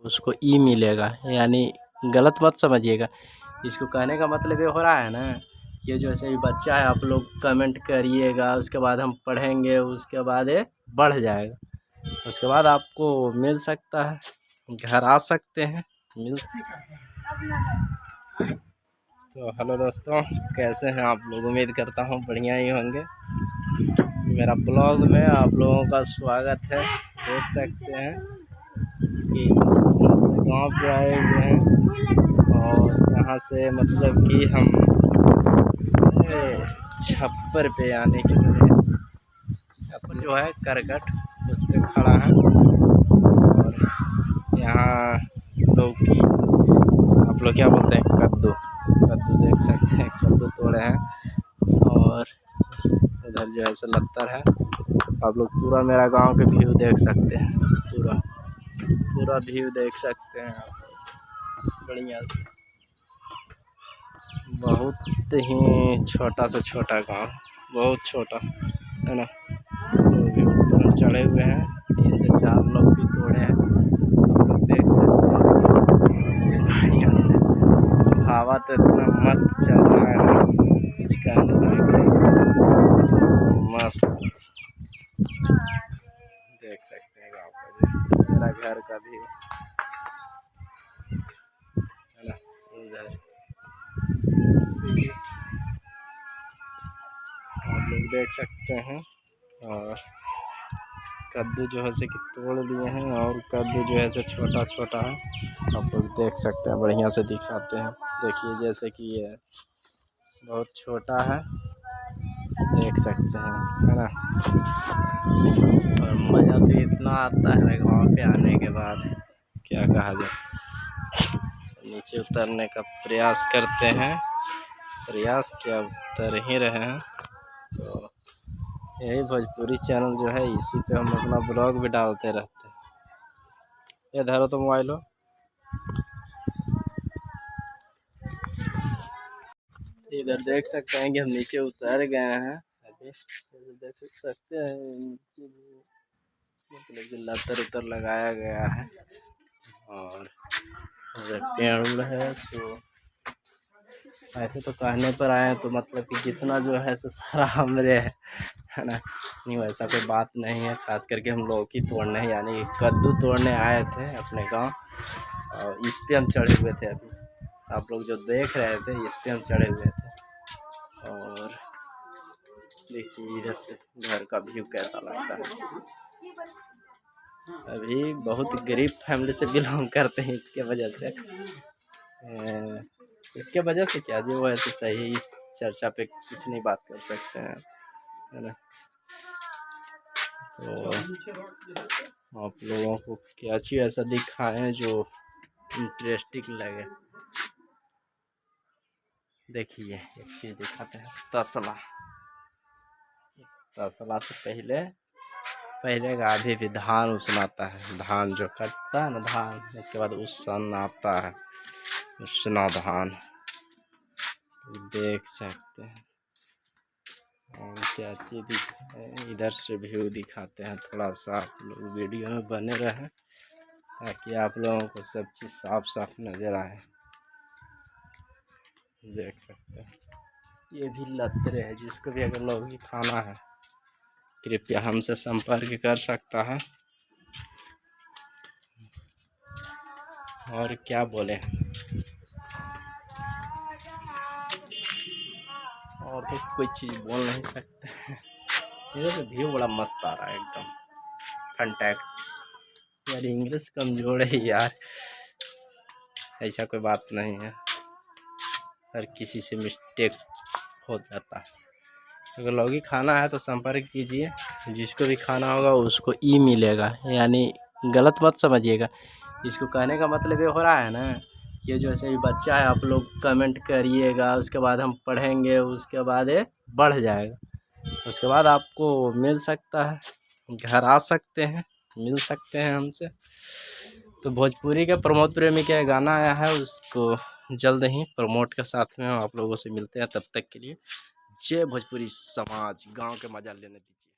उसको ई मिलेगा, यानी गलत मत समझिएगा। इसको कहने का मतलब ये हो रहा है ना, ये जो ऐसे ही बच्चा है, आप लोग कमेंट करिएगा, उसके बाद हम पढ़ेंगे, उसके बाद ये बढ़ जाएगा, उसके बाद आपको मिल सकता है, घर आ सकते हैं, मिल। तो हेलो दोस्तों, कैसे हैं आप लोग? उम्मीद करता हूँ बढ़िया ही होंगे। मेरा ब्लॉग में आप लोगों का स्वागत है। देख सकते हैं कि गांव पे आए हुए हैं और यहाँ से मतलब कि हम छप्पर पे आने के लिए, छप्पर जो है करकट, उस पर खड़ा है। और यहाँ लौकी, आप लोग क्या बोलते हैं, कद्दू देख सकते हैं, कद्दू तोड़े हैं। और उधर जो है सो लत्तर है। आप लोग पूरा मेरा गांव के व्यू देख सकते हैं, पूरा व्यू देख सकते हैं आप बढ़िया। बहुत ही छोटा से छोटा गांव, बहुत छोटा है ना। तो ऊपर चढ़े हुए हैं, 3 से 4 लोग भी तोड़े हैं, आप लोग देख सकते हैं। हवा तो इतना मस्त चल रहा है ना, कुछ कहने मस्त। देख सकते हैं गाँव का भी, मेरा घर का भी है ना, उधर आप लोग देख सकते हैं। और कद्दू जो है से कि तोड़ लिए हैं, और कद्दू जो है से छोटा छोटा है, आप लोग देख सकते हैं, बढ़िया से दिखाते हैं। देखिए जैसे कि ये बहुत छोटा है, देख सकते हैं, है ना। और मज़ा तो इतना आता है गाँव पे आने के बाद, क्या कहा जाए। नीचे उतरने का प्रयास करते हैं, प्रयास क्या, उतर ही रहे हैं। तो यही भोजपुरी चैनल जो है, इसी पे हम अपना ब्लॉग भी डालते रहते हैं। ये धरो तो मोबाइल हो। इधर देख सकते हैं कि हम नीचे उतर गए हैं अभी, देख सकते हैं मतलब कि लतर उतर लगाया गया है। और पेड़ है, तो ऐसे तो कहने पर आए तो मतलब कि जितना जो है सो सारा हमरे है ना, नहीं वैसा कोई बात नहीं है। खास करके हम लौकी तोड़ने यानी कद्दू तोड़ने आए थे अपने गांव, और इस पे हम चढ़े हुए थे। अभी आप लोग जो देख रहे थे, इस पे हम चढ़े हुए थे। और देखिए इधर से घर का व्यू कैसा लगता है। अभी बहुत गरीब फैमिली से बिलोंग करते हैं, इसके वजह से क्या जो है तो सही, इस चर्चा पे कुछ नहीं बात कर सकते हैं, है ना। तो आप लोगों को क्या चीज़ ऐसा दिखाएं जो इंटरेस्टिंग लगे। देखिए एक चीज़ दिखाते हैं, तसला से पहले अभी भी धान उसनाता है, धान जो कटता है ना धान, उसके बाद उसन आता है, उसना धान देख सकते हैं। और क्या चीज़ दिखाएं, इधर से व्यू दिखाते हैं थोड़ा सा, आप लोग वीडियो में बने रहें ताकि आप लोगों को सब चीज़ साफ साफ नज़र आए। देख सकते हैं, ये भी लतरे है, जिसको भी अगर लौकी खाना है कृपया हमसे संपर्क कर सकता है। और क्या बोले, और तो कोई चीज़ बोल नहीं सकते। इधर से व्यू बड़ा मस्त आ रहा है, एकदम कंटैक्ट। यार इंग्लिश कमज़ोर है यार, ऐसा कोई बात नहीं है, हर किसी से मिस्टेक हो जाता है। अगर लौकी खाना है तो संपर्क कीजिए, जिसको भी खाना होगा उसको ई मिलेगा, यानी गलत मत समझिएगा। इसको कहने का मतलब ये हो रहा है ना, ये जो ऐसे ही बच्चा है, आप लोग कमेंट करिएगा, उसके बाद हम पढ़ेंगे, उसके बाद ये बढ़ जाएगा, उसके बाद आपको मिल सकता है, घर आ सकते हैं, मिल सकते हैं हमसे। तो भोजपुरी के प्रमोद प्रेमी का गाना आया है, उसको जल्द ही प्रमोट के साथ में आप लोगों से मिलते हैं। तब तक के लिए जय भोजपुरी समाज, गांव के मजा लेने दीजिए।